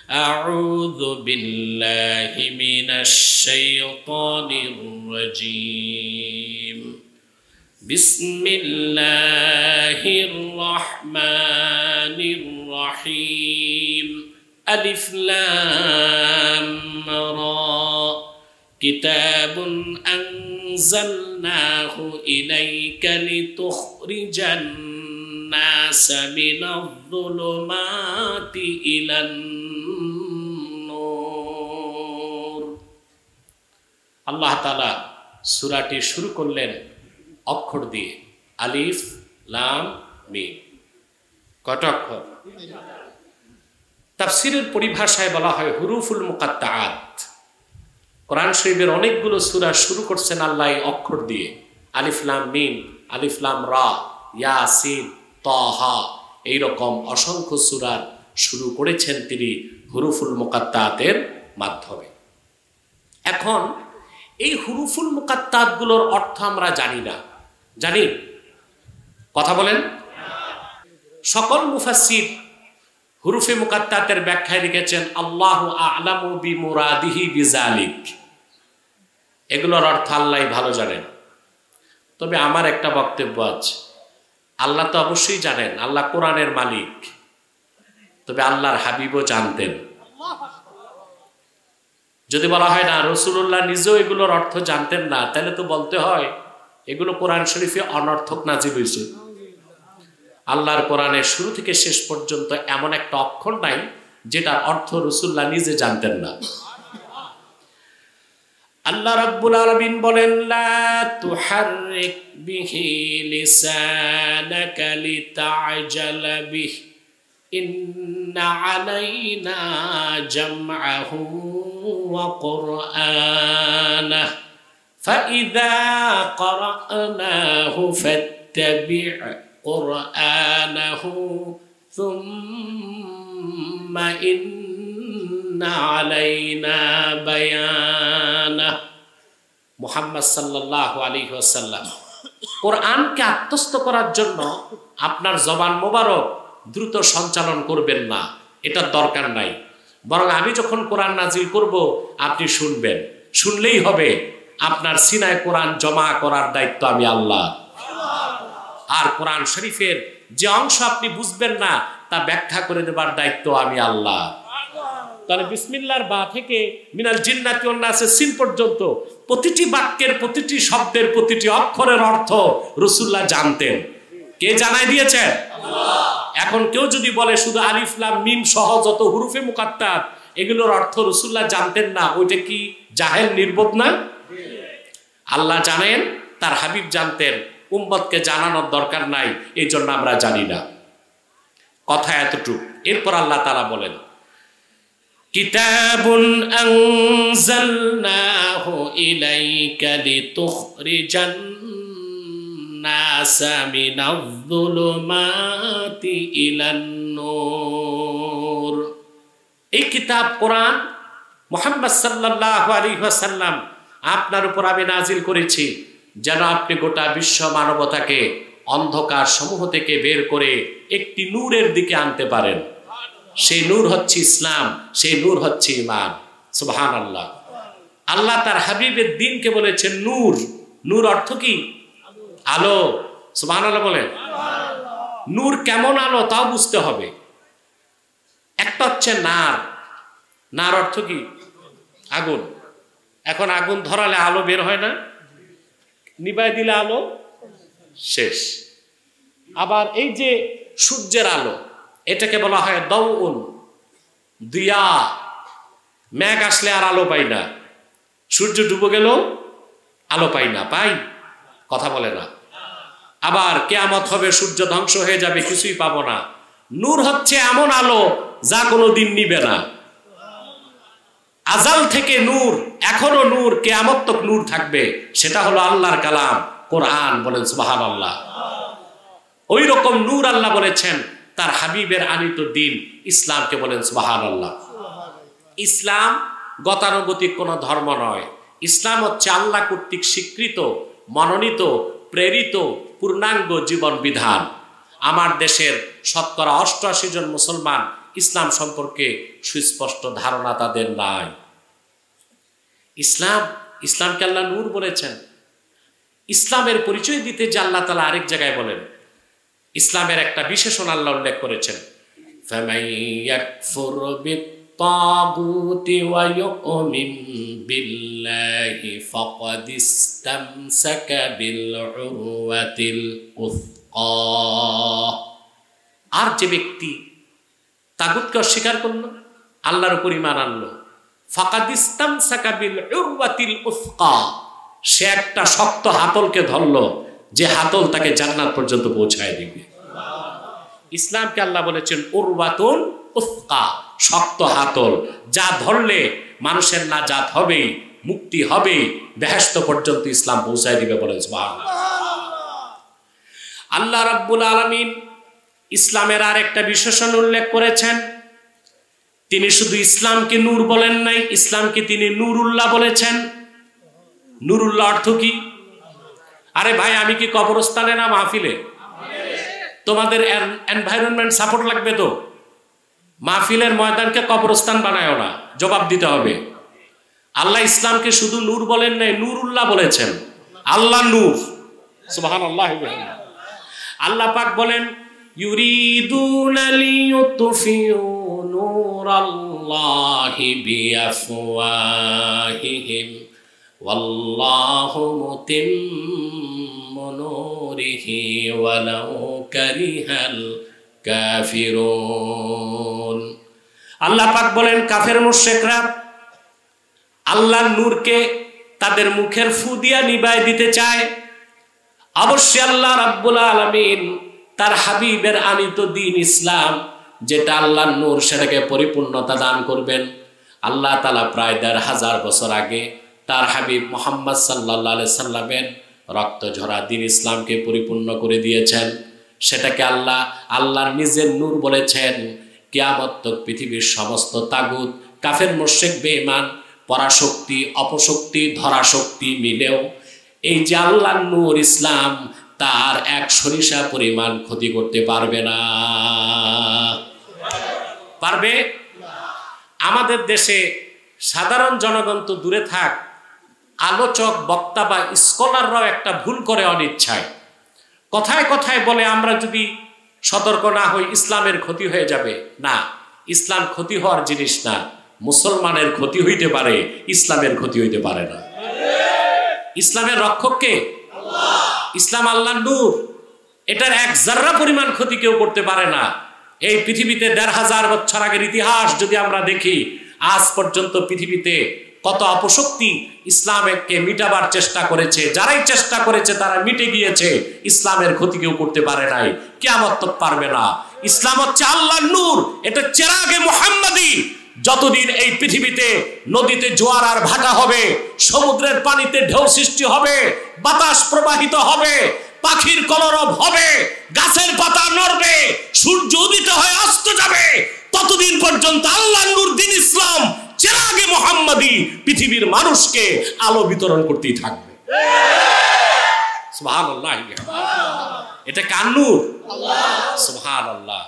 أعوذ بالله من الشيطان الرجيم بسم الله الرحمن الرحيم ألف لام را كتاب أنزلناه إليك لتخرج الناس من الظلمات إلى النور الله تعالى সূরাটি শুরু করলেন অক্ষর দিয়ে আলিফ লাম মিম। কত অক্ষর? তাফসীরের পরিভাষায় বলা হয় হুরুফুল মুকাত্তাআত। কোরআন শরীফের অনেকগুলো সূরা শুরু করছেন আল্লাহ এই অক্ষর দিয়ে, আলিফ লাম মিম, আলিফ লাম রা, ইয়াসিন, তাহা, এইরকম অসংখ্য সূরা শুরু করেছেন তিনি হুরুফুল মুকাত্তাআতের মাধ্যমে। এখন এই হুরুফুল মুকাত্তাআত গুলোর অর্থ আমরা জানি না, জানি? কথা বলেন। সকল মুফাসসির হুরুফে মুকাত্তাআতের ব্যাখ্যায় লিখেছেন আল্লাহু আ'লামু বিমুরাদিহি বিযালিক, এগুলোর অর্থ আল্লাহই ভালো জানেন। তবে আমার একটা বক্তব্য আছে, আল্লাহ তো অবশ্যই জানেন, আল্লাহ কোরআনের মালিক, তবে আল্লাহর হাবিবও জানতেন। যদি বলা হয় না রাসূলুল্লাহ নিজেও এগুলোর অর্থ জানতেন না, তাহলে তো বলতে হয় এগুলো কোরআন শরীফে অনর্থক নাজিল হয়েছে। আল্লাহর কোরআনের শুরু থেকে শেষ পর্যন্ত এমন একটা অক্ষর নাই যেটার অর্থ রাসূলুল্লাহ নিজে জানতেন না। আল্লাহ রাব্বুল আলামিন বলেন লা তুহাররিক বিহি লিসানাকা লিতা'জালা বিহি ইন্না আলাইনা জামআহু ওয়া কুরআনাহু ফাইযা ক্বরা'নাহু ফাত্তাবি' কুরআনাহু সুম্মা ইন্না আলাইনা বায়ানাহু। মুহাম্মদ সাল্লাল্লাহু আলাইহি ওয়াসাল্লাম, কোরআনকে আত্মস্থ করার জন্য আপনার জবান মোবারক দ্রুত সঞ্চালন করবেন না, এটার দরকার নাই। বরং আমি যখন কোরআন নাজিল করব আপনি শুনবেন, শুনলেই হবে। আপনার সিনায় কোরআন জমা করার দায়িত্ব আমি আল্লাহ। আর কোরআন শরীফের যে অংশ আপনি বুঝবেন না তা ব্যাখ্যা করে দেবার দায়িত্ব আমি আল্লাহ। তাহলে বিসমিল্লাহর বা থেকে মিনাল জিন্নাতি ওয়ান নাসের সিন পর্যন্ত প্রতিটি বাক্যের, প্রতিটি শব্দের, প্রতিটি অক্ষরের অর্থ রাসূলুল্লাহ জানতেন। কে জানাই দিয়েছে? আল্লাহ। এখন কেউ যদি বলে শুধু আলিফ লাম মিম সহ যত হুরুফে মুকাত্তাআত এগুলোর অর্থ রাসূলুল্লাহ জানতেন না, ওইটা কি জাহেল নির্বোধ না? আল্লাহ জানেন, তার হাবিব জানতেন, উম্মতকে জানানোর দরকার নাই, এই জন্য আমরা জানি না। কথা এতটুকু। এরপর আল্লাহ তাআলা বলেন কিতাবুন আনজালনাহু ইলাইকা লিতুখরিজান নাসা মিনাজ যুলুমাতি ইলান নূর। এই কিতাব কোরআন মুহাম্মদ সাল্লাল্লাহু আলাইহি ওয়াসাল্লাম আপনার উপর আমি নাজিল করেছি যেন আপনি গোটা বিশ্ব মানবতাকে অন্ধকার সমূহ থেকে বের করে একটি নূরের দিকে আনতে পারেন। সেই নূর হচ্ছে ইসলাম, সেই নূর হচ্ছে ঈমান। সুবহানাল্লাহ। আল্লাহ তার হাবিবের দ্বীনকে বলেছেন নূর। নূর অর্থ কি? আলো। সুবহানাল্লাহ বলেন। নূর কেমন আলো তাও বুঝতে হবে। একটা হচ্ছে নার। নার অর্থ কি? আগুন। এখন আগুন ধরালে আলো বের হয় না, নিভাই দিলে আলো শেষ। আবার এই যে সূর্যের আলো, এটাকে বলা হয় দাউন, দিয়া। মেঘ আসলে আর আলো পাই না, সূর্য ডুবে গেল আলো পাই না, পাই? কথা বলে না। আবার কিয়ামত হবে, সূর্য ধ্বংস হয়ে যাবে, কিছুই পাবো না। নূর হচ্ছে এমন আলো যা কোনোদিন নিবে না। আজাল থেকে নূর, এখনো নূর, কিয়ামত তক নূর থাকবে। সেটা হলো আল্লাহর কালাম কোরআন। বলেন সুবহানাল্লাহ। ওই রকম নূর আল্লাহ বলেছেন তার হাবিবের আনিত দিন ইসলামকে। বলেন সুবহানাল্লাহ। ইসলাম গতানুগতিক কোনো ধর্ম নয়। ইসলাম হচ্ছে আল্লাহ কর্তৃক স্বীকৃত, মনোনীত, প্রেরিত পূর্ণাঙ্গ জীবন বিধান। আমার দেশের শতকরা ৮৮ জন মুসলমান ইসলাম সম্পর্কে সুস্পষ্ট ধারণা তাদের নাই। ইসলামকে আল্লাহ নূর বলেছেন। ইসলামের পরিচয় দিতে যে আল্লাহ তাআলা আরেক জায়গায় বলেন, ইসলামের একটা বিশেষণ আল্লাহ উল্লেখ করেছেন, ফামান ইয়াকফুর বিত-তাগুতি ওয়া ইউমিন বিল্লাহি ফাকাদ ইসতামসাকা বিল উরওয়াতিল উসকা। আর যে ব্যক্তি তাগুতকে অস্বীকার করলো, আল্লাহর উপর ঈমান আনলো, ফাকাদ ইসতামসাকা বিল উরওয়াতিল উসকা, সে একটা শক্ত হাতলকে ধরলো, যে হাতল তাকে জান্নাত পর্যন্ত পৌঁছায় দিবে। ইসলামকে আল্লাহ বলেছেন উরওয়াতুন উসকা, শক্ত হাতল, যা ধরলে মানুষের নাজাত হবে, মুক্তি হবে, বেহেশত পর্যন্ত ইসলাম পৌঁছায় দিবে বলে সুবহানাল্লাহ। আল্লাহ রাব্বুল আলামিন ইসলামের আর একটা বিশেষণ উল্লেখ করেছেন। তিনি শুধু ইসলামকে নূর বলেন নাই, ইসলামকে তিনি নূরুল্লাহ বলেছেন। নূরুল্লাহ অর্থ কি? আরে ভাই, আমি কি কবরস্থানে না মাহফিলে? তোমাদের এনভায়রনমেন্ট সাপোর্ট লাগবে তো। মাহফিলের ময়দানকে কবরস্থান বানায়ও না, জবাব দিতে হবে। আল্লাহ ইসলামকে শুধু নূর বলেন নাই, নূরুল্লাহ বলেছেন। আল্লাহ নূর, সুবহানাল্লাহ। আল্লাহ পাক বলেন, ইউরিদুনা লিইউতফিউ নূরাল্লাহি বিআফওয়াহিহিম ওয়াল্লাহু মুতিম্মু নূরিহি ওয়ালাউ কারিহাল কাফিরুন। আল্লাহ পাক বলেন, কাফের মুশরিকরা আল্লাহর নূরকে তাদের মুখের ফু দিয়া নিভায় দিতে চায়। অবশ্যই আল্লাহ রাব্বুল আলামিন তার হাবিবের আনিত দ্বীন ইসলাম, যেটা আল্লাহর নূর, সেটাকে পরিপূর্ণতা দান করবেন। আল্লাহ তাআলা প্রায় ১৫০০ বছর আগে তার হাবিব মুহাম্মদ সাল্লাল্লাহু আলাইহি সাল্লামের রক্ত ঝরা দ্বীন ইসলামকে পরিপূর্ণ করে দিয়েছেন। সেটাকে আল্লাহ নিজের নূর বলেছেন। কিয়ামত তক পৃথিবীর সমস্ত তাগুত, কাফের মুশরিক, বেঈমান, পরাশক্তি, অপশক্তি, ধরাশক্তি মিলেও এই যে আল্লাহর নূর ইসলাম, তার এক সরিষা পরিমাণ ক্ষতি করতে পারবে না। পারবে? আমাদের দেশে সাধারণ জনগণ তো দূরে থাক, আলোচক, বক্তা বা স্কলাররাও একটা ভুল করে অনিচ্ছায়। কথায় কথায় বলে, আমরা যদি সতর্ক না হই ইসলামের ক্ষতি হয়ে যাবে। না, ইসলাম ক্ষতি হওয়ার জিনিস না। মুসলমানের ক্ষতি হইতে পারে, ইসলামের ক্ষতি হইতে পারে না। ইসলামের রক্ষক কে? আল্লাহ। ইসলাম আল্লাহর নূর, এটার এক জাররা পরিমাণ ক্ষতি কেউ করতে পারে না। এই পৃথিবীতে ১৫০০ বছর আগের ইতিহাস যদি আমরা দেখি, আজ পর্যন্ত পৃথিবীতে কত অপশক্তি ইসলামকে মিটাবার চেষ্টা করেছে। যারাই চেষ্টা করেছে তারা মিটে গিয়েছে, ইসলামের ক্ষতি কেউ করতে পারে নাই, কিয়ামত তক পারবে না। ইসলাম হচ্ছে আল্লাহর নূর, এটা চেরাগে মুহাম্মাদি। যতদিন এই পৃথিবীতে নদীতে জোয়ার আর ভাটা হবে, সমুদ্রের পানিতে ঢেউ সৃষ্টি হবে, বাতাস প্রবাহিত হবে, পাখির কলরব হবে, গাছের পাতা নড়বে, সূর্য উদিত হয়ে অস্ত যাবে, ততদিন পর্যন্ত আল্লাহর নূর দ্বীন ইসলাম চেরাগে মুহাম্মাদি পৃথিবীর মানুষকে আলো বিতরণ করতেই থাকবে। সুবহানাল্লাহ। এটা কার নূর? আল্লাহ। সুবহানাল্লাহ।